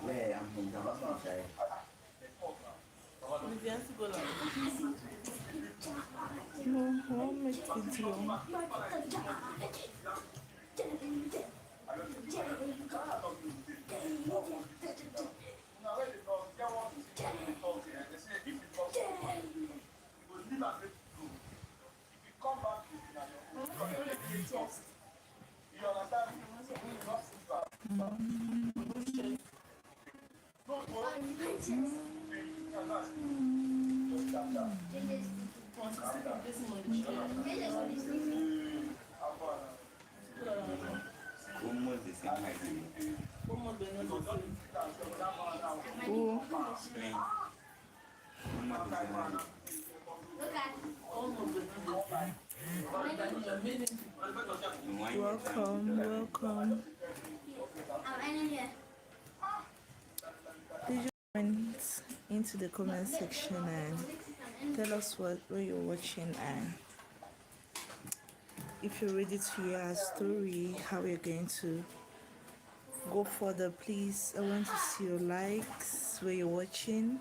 No, I won't make video. Almost the same height. Oh, welcome, welcome. Please just comment into the comment section and tell us where you're watching, and if you're ready to hear our story, how we're going to go further. Please, I want to see your likes where you're watching.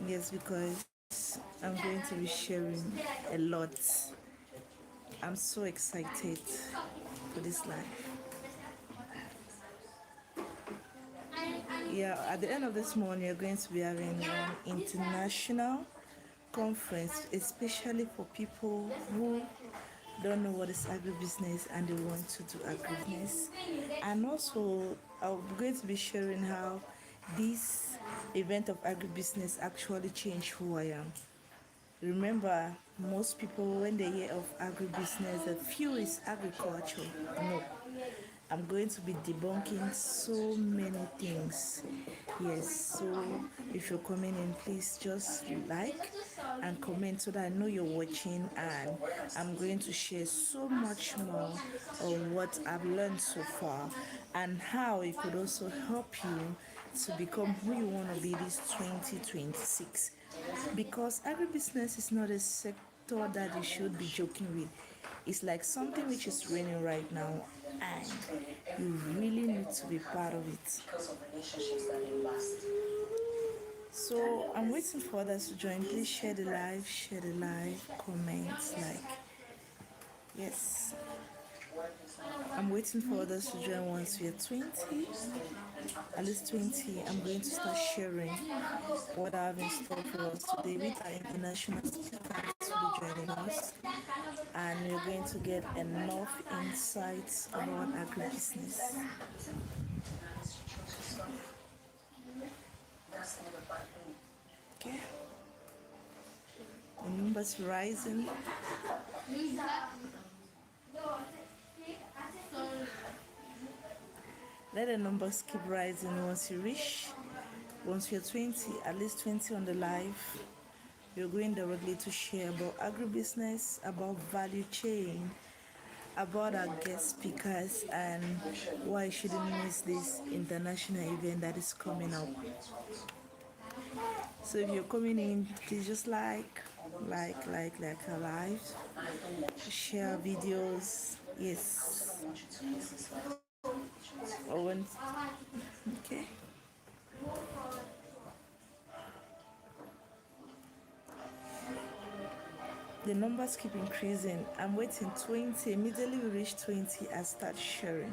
Yes, because I'm going to be sharing a lot. I'm so excited for this life. Yeah, at the end of this morning, you're going to be having an international conference, especially for people who don't know what is agribusiness and they want to do agribusiness. And also, I'm going to be sharing how this event of agribusiness actually changed who I am. Remember, most people, when they hear of agribusiness, the few is agriculture. No, I'm going to be debunking so many things. Yes, so if you're coming in, please just like and comment so that I know you're watching, and I'm going to share so much more on what I've learned so far and how it could also help you to become who you want to be this 2026. Because agribusiness is not a sector that you should be joking with. It's like something which is raining right now, and you really need to be part of it. So I'm waiting for others to join. Please share the live, comment, like. Yes. I'm waiting for others to join. Once we are 20, at least 20, I'm going to start sharing what I have in store for us today with our international speakers to be joining us. And you're going to get enough insights about agribusiness. Okay. The numbers rising. Let the numbers keep rising. Once you're 20, at least 20 on the live, you're going directly to share about agribusiness, about value chain, about our guest speakers, and why you shouldn't miss this international event that is coming up. So if you're coming in, please just like our live, share videos. Yes. Okay. The numbers keep increasing. I'm waiting 20. Immediately we reach 20, I start sharing.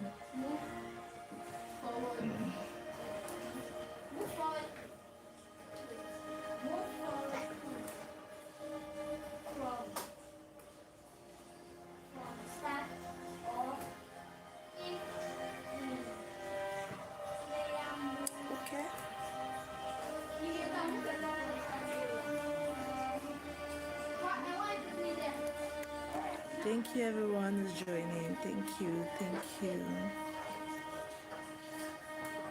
Okay. Thank you everyone who's joining. Thank you.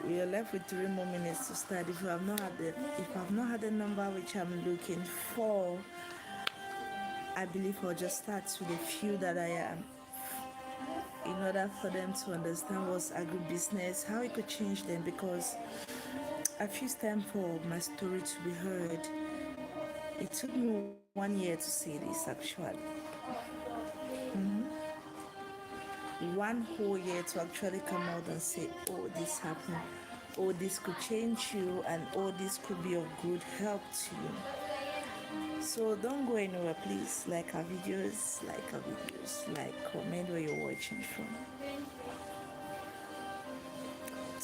We are left with 3 more minutes to start. If I've not had the number which I'm looking for, I believe I'll just start with a few that I am, in order for them to understand what's agribusiness, how it could change them, because I feel it's time for my story to be heard. It took me 1 year to see this actually. 1 whole year to actually come out and say, oh, this happened. all this could change you, and all this could be of good help to you. So don't go anywhere, please. Like comment where you're watching from.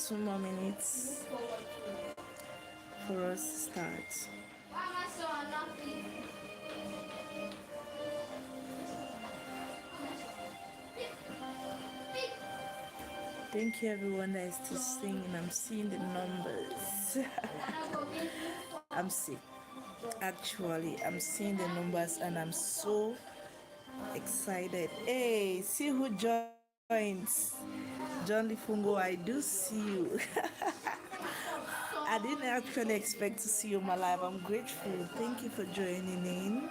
2 more minutes for us to start. Thank you, everyone that is still singing. I'm seeing the numbers. I'm sick. Actually, I'm seeing the numbers and I'm so excited. Hey, see who joins. John Lifungo, I do see you. I didn't actually expect to see you in my life. I'm grateful. Thank you for joining in.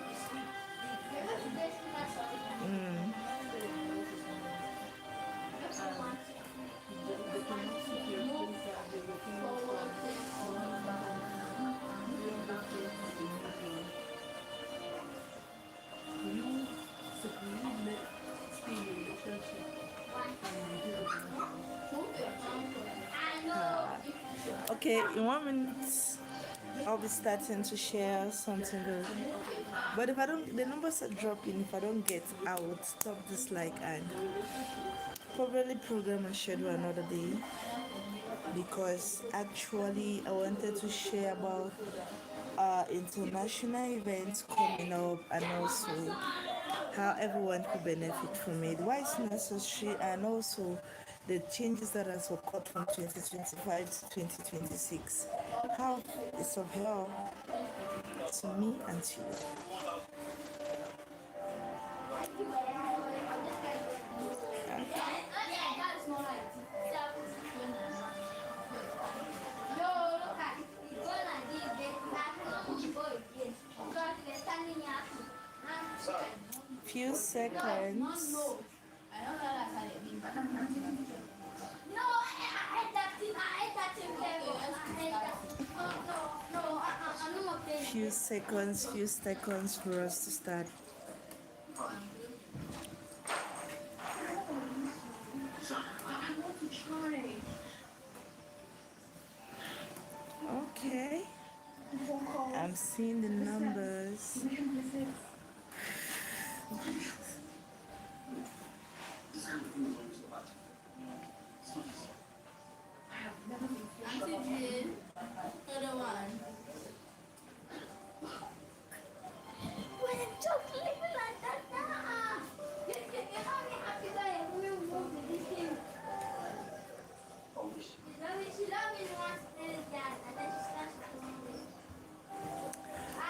Okay, in 1 minute, I'll be starting to share something good. But if I don't, the numbers are dropping. If I don't get, I would stop this like and probably program and schedule another day, because actually I wanted to share about international events coming up, and also how everyone could benefit from it, why it's necessary, and also the changes that has occurred from 2025 to 2026, how it's of help to me and to you. Few seconds. Few seconds for us to start. Okay, I'm seeing the numbers.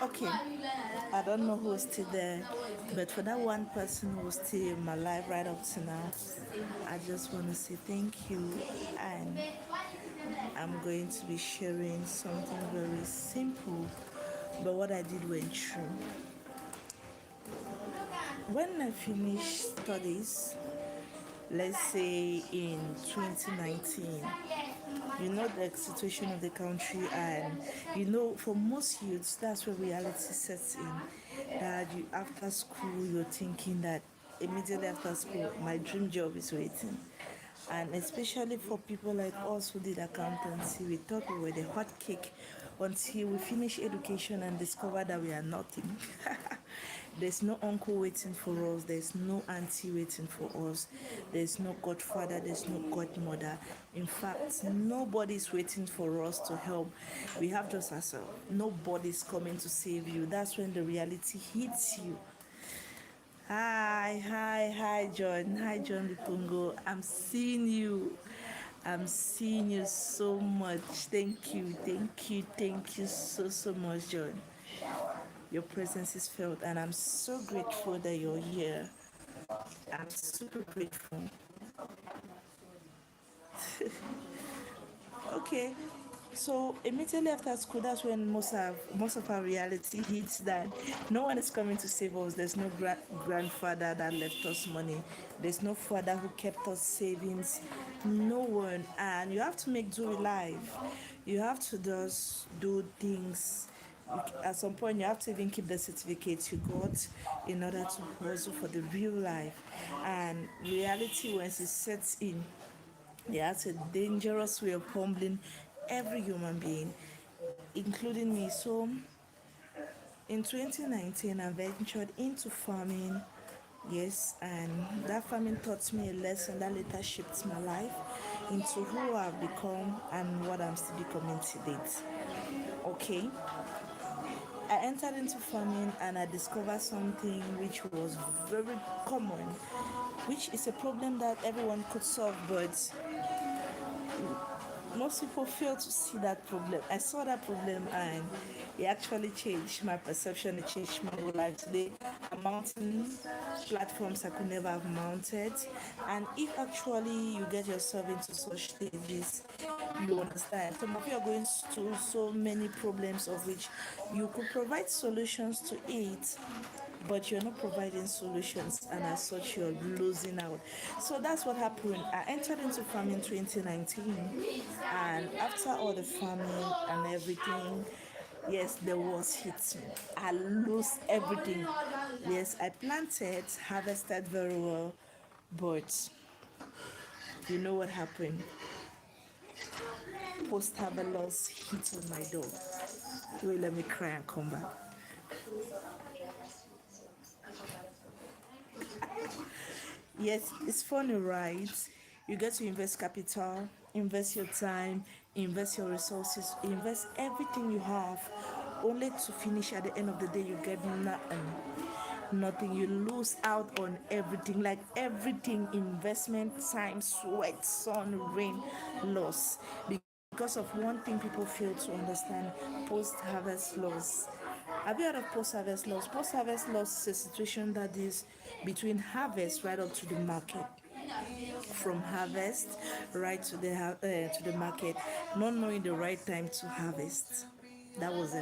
Okay, I don't know who's still there, but for that one person who's still in my life right up to now, I just want to say thank you. And I'm going to be sharing something very simple, but what I did went through. When I finished studies, let's say in 2019, you know the situation of the country, and you know for most youths that's where reality sets in, that you after school you're thinking that immediately after school my dream job is waiting. And especially for people like us who did accountancy, we thought we were the hot cake until we finish education and discover that we are nothing. There's no uncle waiting for us, there's no auntie waiting for us, there's no godfather, there's no godmother. In fact, nobody's waiting for us to help. We have just ourselves. Nobody's coming to save you. That's when the reality hits you. Hi, John. Hi, John Lipungo. I'm seeing you. I'm seeing you so much. Thank you so much, John. Your presence is felt, and I'm so grateful that you're here. I'm super grateful. Okay, so immediately after school, that's when most of our reality hits, that no one is coming to save us. There's no grandfather that left us money. There's no father who kept us savings. No one, and you have to make do with life. You have to just do things. At some point, you have to even keep the certificates you got in order to hustle for the real life. And reality, once it sets in, that's a dangerous way of humbling every human being, including me. So in 2019, I ventured into farming. Yes, and that farming taught me a lesson that later shaped my life into who I've become and what I'm still becoming to date. Okay, I entered into farming and I discovered something which was very common, which is a problem that everyone could solve, but most people fail to see that problem. I saw that problem and it actually changed my perception, it changed my whole life. Today, I'm mounting platforms I could never have mounted. And if actually you get yourself into such stages, you understand. Some of you are going through so many problems of which you could provide solutions to it, but you're not providing solutions, and as such you're losing out. So that's what happened. I entered into farming 2019, and after all the farming and everything, yes, the wars hit me. I lost everything. Yes, I planted, harvested very well, but you know what happened? Post harvest loss hit on my door. Wait, let me cry and come back. Yes, it's funny, right? You get to invest capital, invest your time, invest your resources, invest everything you have, only to finish at the end of the day you get nothing. Nothing. You lose out on everything, like everything: investment, time, sweat, sun, rain, loss. Because of one thing people fail to understand: post harvest loss. Have you heard of post harvest loss? Post harvest loss is a situation that is between harvest right up to the market, from harvest right to the market, not knowing the right time to harvest. That was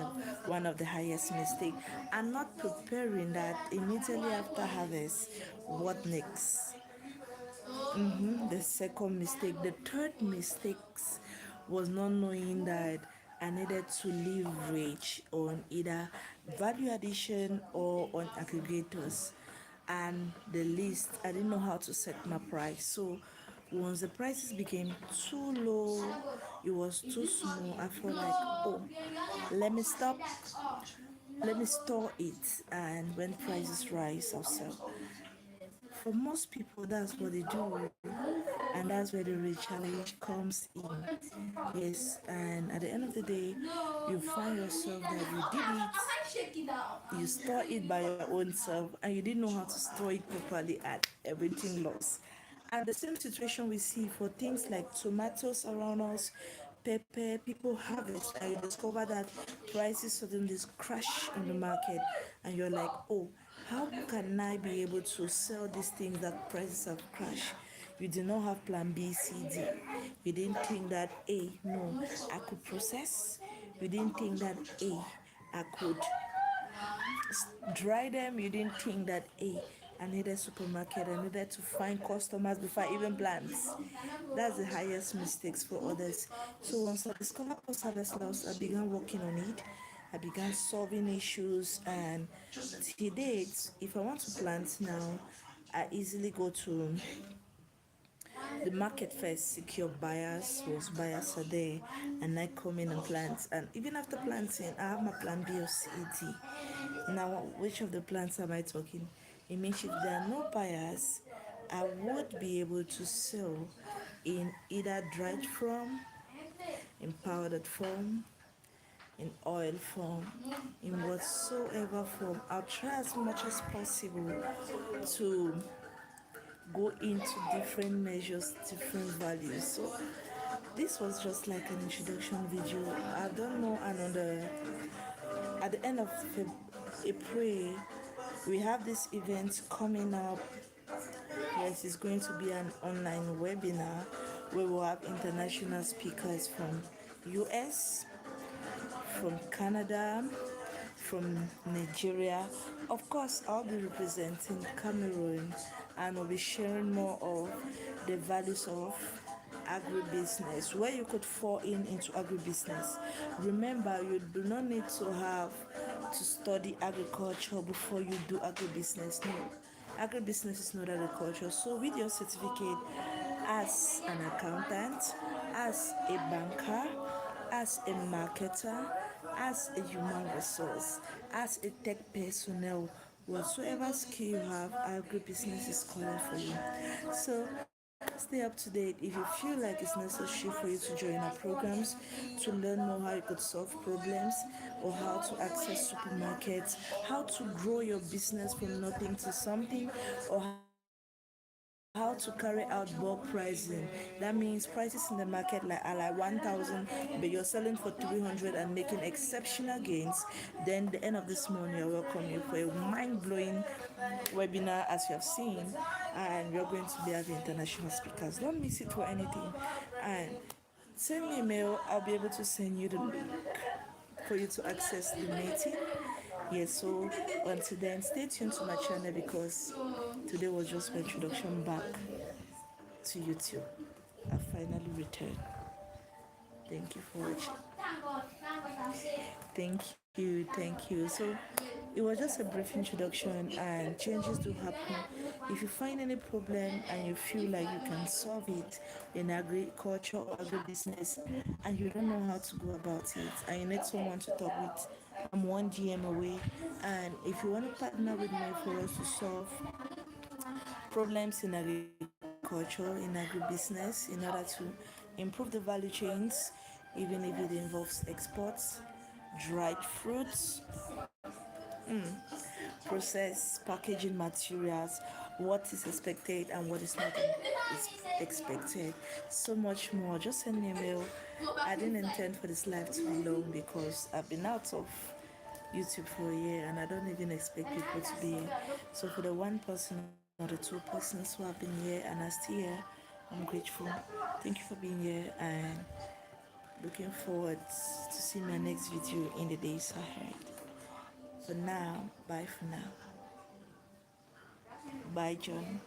one of the highest mistake, and not preparing that immediately after harvest. What next? The second mistake. The third mistake was not knowing that I needed to leverage on either value addition or on aggregators. And the least, I didn't know how to set my price. So once the prices became too low, it was too small, I felt like, oh, let me stop, let me store it, and when prices rise, I'll sell. For most people, that's what they do, and that's where the real challenge comes in. Yes, and at the end of the day, you find yourself that you did it, you store it by your own self, and you didn't know how to store it properly, and everything lost. And the same situation we see for things like tomatoes around us, pepper. People harvest and you discover that prices suddenly crash in the market, and you're like, oh, how can I be able to sell these things that prices have crashed? You did not have plan B, C, D. You didn't think that A, no, I could process. You didn't think that A, I could dry them. You didn't think that, hey, I needed supermarket, I needed to find customers before I even plant. That's the highest mistakes for others. So once I discovered post harvest loss, I began working on it. I began solving issues, and to date, if I want to plant now, I easily go to the market first, secure buyers. Was buyers are there, and I come in and plant. And even after planting, I have my plan B or C, D. Now, which of the plants am I talking? It means if there are no buyers, I would be able to sell in either dried form, in powdered form, in oil form, in whatsoever form. I'll try as much as possible to go into different measures, different values. So this was just like an introduction video. I don't know, and on the at the end of April, we have this event coming up. Yes, it's going to be an online webinar where we'll have international speakers from US, from Canada, from Nigeria. Of course, I'll be representing Cameroon, and I'll be sharing more of the values of agribusiness, where you could fall into agribusiness. Remember, you do not need to have to study agriculture before you do agribusiness. No, agribusiness is not agriculture. So with your certificate as an accountant, as a banker, as a marketer, as a human resource, as a tech personnel, whatsoever skill you have, agribusiness is calling for you. So stay up to date. If you feel like it's necessary for you to join our programs to learn more how you could solve problems or how to access supermarkets, how to grow your business from nothing to something, or how to carry out bulk pricing. That means prices in the market like are like 1,000, but you're selling for 300 and making exceptional gains. Then the end of this morning, I welcome you for a mind-blowing webinar as you have seen, and we're going to be having international speakers. Don't miss it for anything. And send me a mail. I'll be able to send you the link for you to access the meeting. Yes, so until then, stay tuned to my channel because today was just my introduction back to YouTube. I finally returned. Thank you for watching. Thank you. So it was just a brief introduction, and changes do happen. If you find any problem and you feel like you can solve it in agriculture or agribusiness and you don't know how to go about it and you need someone to talk with, I'm one GM away. And if you want to partner with me for us to solve problems in agriculture, in agribusiness, in order to improve the value chains, even if it involves exports, dried fruits, process, packaging materials, what is expected and what is not expected, so much more. Just send me a mail. I didn't intend for this live to be long because I've been out of YouTube for a year and I don't even expect people to be here. So for the one person or the two persons who have been here and are still here, I'm grateful. Thank you for being here and looking forward to see my next video in the days ahead. For now, bye for now. Bye, John.